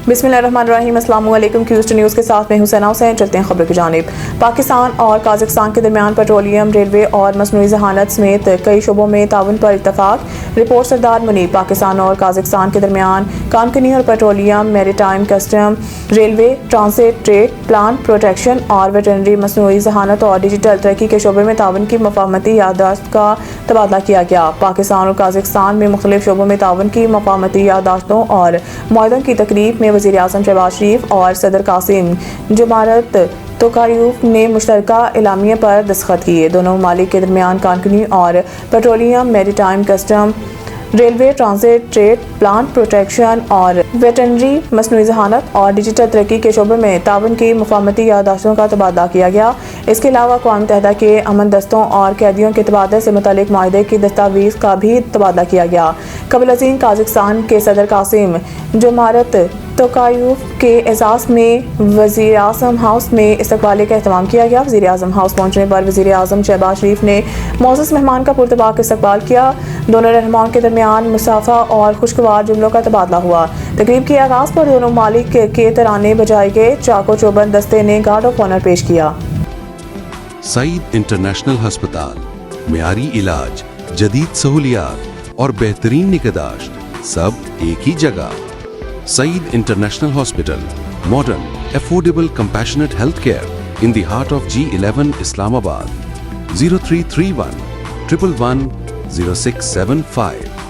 बिस्मिल्लाहिर्रहमानिर्रहीम। अस्सलाम वालेकुम। क्यूस्ट न्यूज़ के साथ मैं हुसैना हुसैन। चलते हैं खबर की जानिब। पाकिस्तान और काज़ाकिस्तान के दरमियान पेट्रोलियम, रेलवे और मसनूई ज़हानत समेत कई शोबों में ताउन पर इत्तफाक। रिपोर्ट सरदार मुनीब। पाकिस्तान और काज़ाकिस्तान के दरमियान कामकनी और petroleum, maritime, custom, railway, transit, trade, plant protection और वेटरनरी, मसनूई ज़हानत और डिजिटल तरक्की के शोबे में ताउन की मफाहमती याददाश्त का तबादला किया गया। पाकिस्तान और काज़ाकिस्तान में मुख्तलिफ शोबों में ताउन की मफाहमती याददाश्तों और मुआहदों की तकरीब में वज़ीर आज़म शहबाज शरीफ और सदर कासिम जमारत तोकायूफ ने मुश्तरका एलामिया पर दस्तखत किए। दोनों ममालिक के दरमियान कानूनी और petroleum, maritime, custom, railway, transit, trade, plant protection और वेटरनरी, मसनूई ज़हानत और डिजिटल तरक्की के शोबे में ताउन की मफाहमती याददाश्तों का तबादला किया गया। इसके अलावा अक़वाम मुत्तहिदा के अमन दस्तों और कैदियों के तबादले से मुतल्लिक मुआहदे की दस्तावेज़ का भी तबादला किया गया। कबल अज़ीम काज़ाकिस्तान के सदर कासिम जमारत तोकायूफ के एजाज़ में वज़ीर आज़म हाउस में इस्तकबाल का एहतमाम किया गया। वज़ीर आज़म हाउस पहुँचने पर वज़ीर आज़म शहबाज शरीफ ने मोअज़्ज़ज़ मेहमान का पुरतबाक इस्तकबाल किया। दोनों रहनुमाओं के दरमियान मुसाफा और खुशगवार जुमलों का तबादला हुआ। तकरीब के आगाज़ पर दोनों मालिक के तराने बजाए गए। चाको चौबंद दस्ते ने गार्ड ऑफ ऑनर पेश किया। सईद इंटरनेशनल हस्पताल, मियारी इलाज, जदीद सहूलियात और बेहतरीन निगहदाश्त, सब एक ही जगह। Saeed International Hospital, modern, affordable, compassionate healthcare in the heart of G11 Islamabad. 0331 111 0675